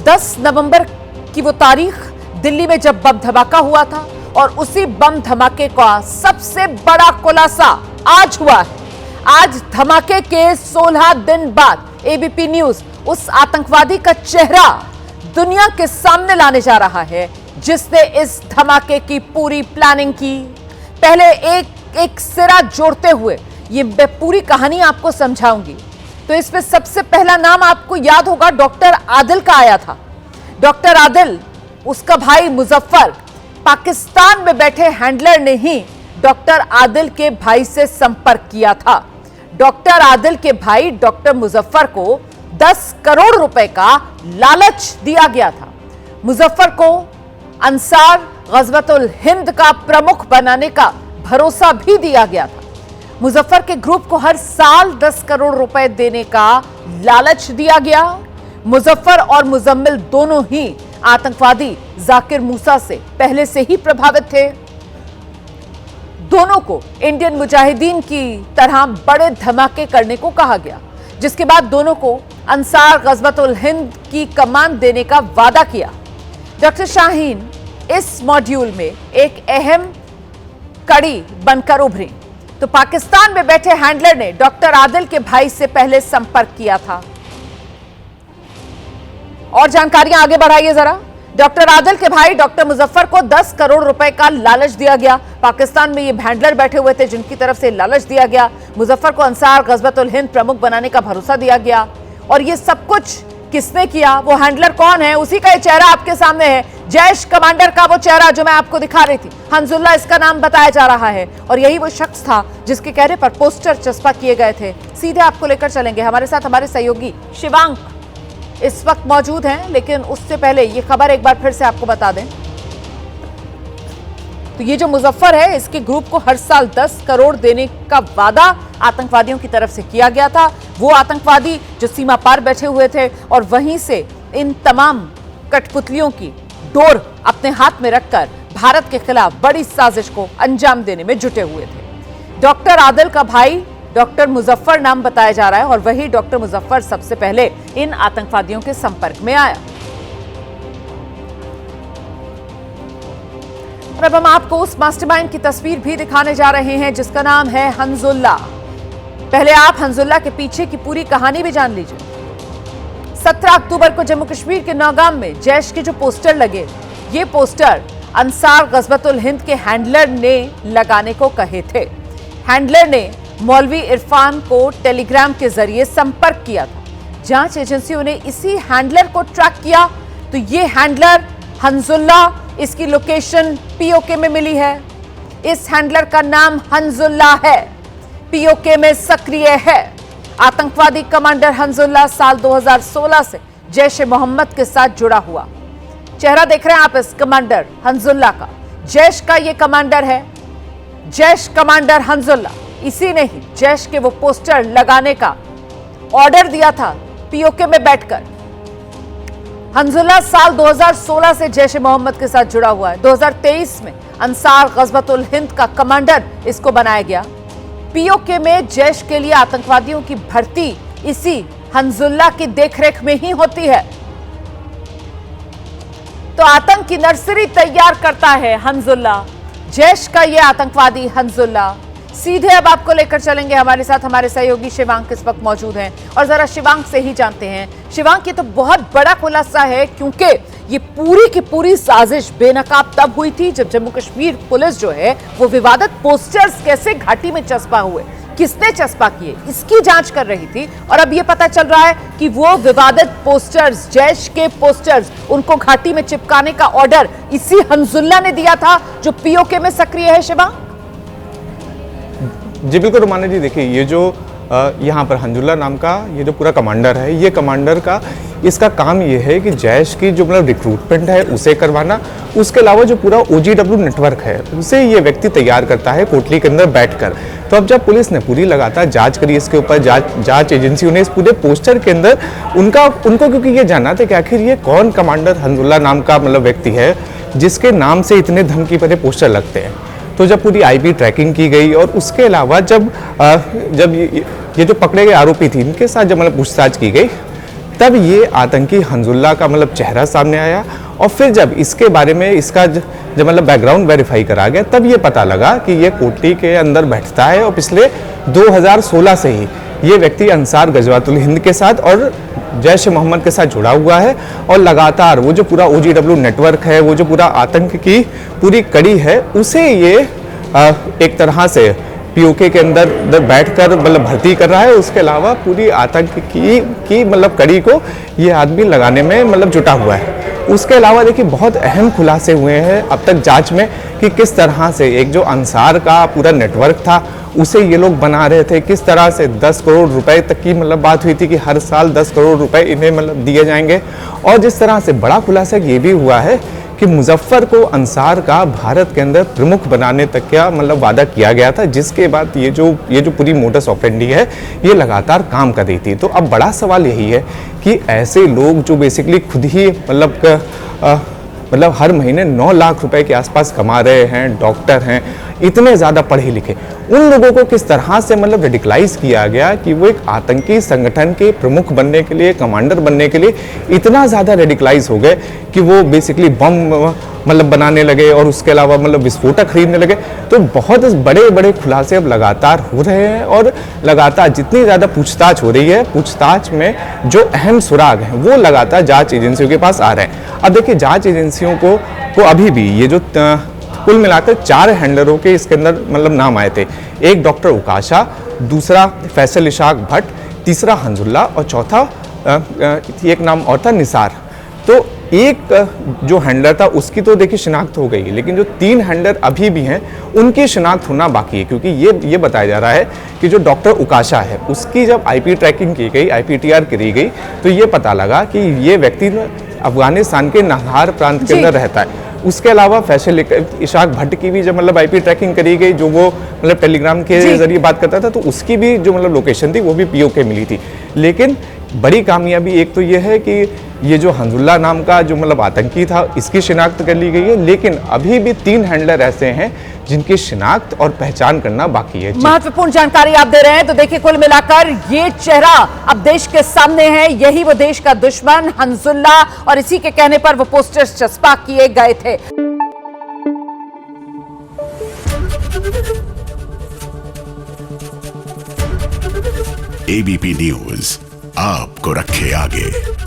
10 नवंबर की वो तारीख, दिल्ली में जब बम धमाका हुआ था, और उसी बम धमाके का सबसे बड़ा खुलासा आज हुआ है। आज धमाके के 16 दिन बाद एबीपी न्यूज उस आतंकवादी का चेहरा दुनिया के सामने लाने जा रहा है जिसने इस धमाके की पूरी प्लानिंग की। पहले एक एक सिरा जोड़ते हुए ये मैं पूरी कहानी आपको समझाऊंगी। तो इसमें सबसे पहला नाम आपको याद होगा, डॉक्टर आदिल का आया था। डॉक्टर आदिल, उसका भाई मुजफ्फर, पाकिस्तान में बैठे हैंडलर ने ही डॉक्टर आदिल के भाई से संपर्क किया था। डॉक्टर आदिल के भाई डॉक्टर मुजफ्फर को 10 करोड़ रुपए का लालच दिया गया था। मुजफ्फर को अंसार गज़वतुल हिंद का प्रमुख बनाने का भरोसा भी दिया गया था। मुजफ्फर के ग्रुप को हर साल 10 करोड़ रुपए देने का लालच दिया गया। मुजफ्फर और मुजम्मिल दोनों ही आतंकवादी जाकिर मूसा से पहले से ही प्रभावित थे। दोनों को इंडियन मुजाहिदीन की तरह बड़े धमाके करने को कहा गया, जिसके बाद दोनों को अंसार गज़वतुल हिंद की कमान देने का वादा किया। डॉक्टर शाहीन इस मॉड्यूल में एक अहम कड़ी बनकर उभरी। तो पाकिस्तान में बैठे हैंडलर ने डॉक्टर आदिल के भाई से पहले संपर्क किया था। और जानकारियां आगे बढ़ाइए जरा। डॉक्टर आदिल के भाई डॉक्टर मुजफ्फर को 10 करोड़ रुपए का लालच दिया गया। पाकिस्तान में ये हैंडलर बैठे हुए थे जिनकी तरफ से लालच दिया गया। मुजफ्फर को अंसार गज़वतुल हिंद प्रमुख बनाने का भरोसा दिया गया। और ये सब कुछ किसने किया, वो हैंडलर कौन है, उसी का ये चेहरा आपके सामने है। जैश कमांडर का वो चेहरा जो मैं आपको दिखा रही थी, हंजुल्ला इसका नाम बताया जा रहा है। और यही वो शख्स था जिसके चेहरे पर पोस्टर चस्पा किए गए थे। सीधे आपको लेकर चलेंगे, हमारे साथ हमारे सहयोगी शिवांक इस वक्त मौजूद हैं। लेकिन उससे पहले ये खबर एक बार फिर से आपको बता दें। तो ये जो मुजफ्फर है, इसके ग्रुप को हर साल 10 करोड़ देने का वादा आतंकवादियों की तरफ से किया गया था। वो आतंकवादी जो सीमा पार बैठे हुए थे और वहीं से इन तमाम कठपुतलियों की डोर अपने हाथ में रखकर भारत के खिलाफ बड़ी साजिश को अंजाम देने में जुटे हुए थे। डॉक्टर आदिल का भाई डॉक्टर मुजफ्फर नाम बताया जा रहा है और वही डॉक्टर मुजफ्फर सबसे पहले इन आतंकवादियों के संपर्क में आया। और अब हम आपको उस मास्टरमाइंड की तस्वीर भी दिखाने जा रहे हैं जिसका नाम है हंजुल्ला। पहले आप हंजुल्ला के पीछे की पूरी कहानी भी जान लीजिए। 17 अक्टूबर को जम्मू कश्मीर के नौगाम में जैश के जो पोस्टर लगे, ये पोस्टर अंसार गज़वतुल हिंद के हैंडलर ने लगाने को कहे थे। हैंडलर ने मौलवी इरफान को टेलीग्राम के जरिए संपर्क किया था। जांच एजेंसियों ने इसी हैंडलर को ट्रैक किया। तो ये हैंडलर हंजुल्ला, इसकी लोकेशन पीओके में मिली है। इस हैंडलर का नाम हंजुल्ला है, पीओके में सक्रिय है। आतंकवादी कमांडर हंजुल्ला साल 2016 से जैश ए मोहम्मद के साथ जुड़ा हुआ। चेहरा देख रहे हैं आप इस कमांडर हंजुल्ला का। जैश का ये कमांडर है, जैश कमांडर हंजुल्ला। इसी ने ही जैश के वो पोस्टर लगाने का ऑर्डर दिया था पीओके में बैठकर। हंजुल्ला साल 2016 से जैश ए मोहम्मद के साथ जुड़ा हुआ है। 2023 में अंसार गज़वतुल हिंद का कमांडर इसको बनाया गया। पीओके में जैश के लिए आतंकवादियों की भर्ती इसी हंजुल्ला की देखरेख में ही होती है। तो आतंक की नर्सरी तैयार करता है हंजुल्ला, जैश का ये आतंकवादी हंजुल्ला। सीधे अब आपको लेकर चलेंगे, हमारे साथ हमारे सहयोगी शिवांक इस वक्त मौजूद हैं और जरा शिवांक से ही जानते हैं। शिवांक, ये तो बहुत बड़ा खुलासा है क्योंकि ये पूरी की पूरी साजिश बेनकाब तब हुई थी जब जम्मू कश्मीर पुलिस जो है वो विवादित पोस्टर्स कैसे घाटी में चस्पा हुए, किसने चस्पा किए, इसकी जांच कर रही थी। और अब ये पता चल रहा है कि वो विवादित पोस्टर्स, जैश के पोस्टर्स, उनको घाटी में चिपकाने का ऑर्डर इसी हंजुल्ला ने दिया था जो पीओके में सक्रिय है। शिवांक जी बिल्कुल रुमाना जी, देखिए ये जो यहाँ पर हंजुल्ला नाम का ये जो पूरा कमांडर है, ये कमांडर का इसका काम ये है कि जैश की जो मतलब रिक्रूटमेंट है उसे करवाना। उसके अलावा जो पूरा OGW नेटवर्क है उसे ये व्यक्ति तैयार करता है कोटली के अंदर बैठकर। तो अब जब पुलिस ने पूरी लगातार जांच करी इसके ऊपर, जांच एजेंसियों ने इस पूरे पोस्टर के अंदर उनको क्योंकि ये जानना था कि आखिर ये कौन कमांडर हंजुल्ला नाम का मतलब व्यक्ति है जिसके नाम से इतने धमकी भरे पोस्टर लगते हैं। तो जब पूरी IP ट्रैकिंग की गई और उसके अलावा जब ये जो पकड़े गए आरोपी थी इनके साथ जब मतलब पूछताछ की गई, तब ये आतंकी हंजुल्ला का मतलब चेहरा सामने आया। और फिर जब इसके बारे में इसका जब मतलब बैकग्राउंड वेरीफाई करा गया, तब ये पता लगा कि ये कोटी के अंदर बैठता है और पिछले 2016 से ही ये व्यक्ति अंसार गजवातुल हिंद के साथ और जैश मोहम्मद के साथ जुड़ा हुआ है। और लगातार वो जो पूरा OGW नेटवर्क है, वो जो पूरा आतंक की पूरी कड़ी है, उसे ये एक तरह से POK के अंदर बैठकर मतलब भर्ती कर रहा है। उसके अलावा पूरी आतंक की मतलब कड़ी को ये आदमी लगाने में मतलब जुटा हुआ है। उसके अलावा देखिए बहुत अहम खुलासे हुए हैं अब तक जांच में कि किस तरह से एक जो अंसार का पूरा नेटवर्क था उसे ये लोग बना रहे थे, किस तरह से 10 करोड़ रुपए तक की मतलब बात हुई थी कि हर साल 10 करोड़ रुपए इन्हें मतलब दिए जाएंगे। और जिस तरह से बड़ा खुलासा ये भी हुआ है कि मुजफ्फर को अंसार का भारत के अंदर प्रमुख बनाने तक का मतलब वादा किया गया था, जिसके बाद ये जो पूरी मोडस ऑपरेंडी है ये लगातार काम कर रही थी। तो अब बड़ा सवाल यही है कि ऐसे लोग जो बेसिकली खुद ही मतलब हर महीने 9 लाख रुपए के आसपास कमा रहे हैं, डॉक्टर हैं, इतने ज़्यादा पढ़े लिखे, उन लोगों को किस तरह से मतलब रेडिकलाइज किया गया कि वो एक आतंकी संगठन के प्रमुख बनने के लिए, कमांडर बनने के लिए इतना ज़्यादा रेडिकलाइज हो गए कि वो बेसिकली बम मतलब बनाने लगे और उसके अलावा मतलब विस्फोटक खरीदने लगे। तो बहुत बड़े बड़े खुलासे अब लगातार हो रहे हैं और लगातार जितनी ज़्यादा पूछताछ हो रही है, पूछताछ में जो अहम सुराग हैं वो लगातार जांच एजेंसियों के पास आ रहे हैं। अब देखिए जांच एजेंसियों को अभी भी ये जो कुल मिलाकर 4 हैंडलरों के इसके अंदर मतलब नाम आए थे। एक डॉक्टर उकाशा, दूसरा फैसल इशाक भट्ट, तीसरा हंजुल्ला और चौथा एक नाम और था निसार। तो एक जो हैंडलर था उसकी तो देखिए शिनाख्त हो गई, लेकिन जो 3 हैंडलर अभी भी हैं उनकी शिनाख्त होना बाकी है, क्योंकि ये बताया जा रहा है कि जो डॉक्टर उकाशा है उसकी जब IP ट्रैकिंग की गई, IPTR करी गई, तो ये पता लगा कि ये व्यक्ति अफगानिस्तान के नांगार प्रांत के अंदर रहता है। उसके अलावा फैसल इशाक भट्ट की भी जब मतलब IP ट्रैकिंग करी गई, जो वो मतलब टेलीग्राम के जरिए बात करता था, तो उसकी भी जो मतलब लोकेशन थी वो भी POK मिली थी। लेकिन बड़ी कामयाबी एक तो ये है कि ये जो हंजुल्ला नाम का जो मतलब आतंकी था इसकी शिनाख्त कर ली गई है, लेकिन अभी भी 3 हैंडलर ऐसे हैं जिनकी शिनाख्त और पहचान करना बाकी है। महत्वपूर्ण जानकारी आप दे रहे हैं। तो देखिए कुल मिलाकर ये चेहरा अब देश के सामने है, यही वो देश का दुश्मन हंजुल्ला, और इसी के कहने पर वो पोस्टर्स चस्पा किए गए थे। ABP न्यूज आपको रखे आगे।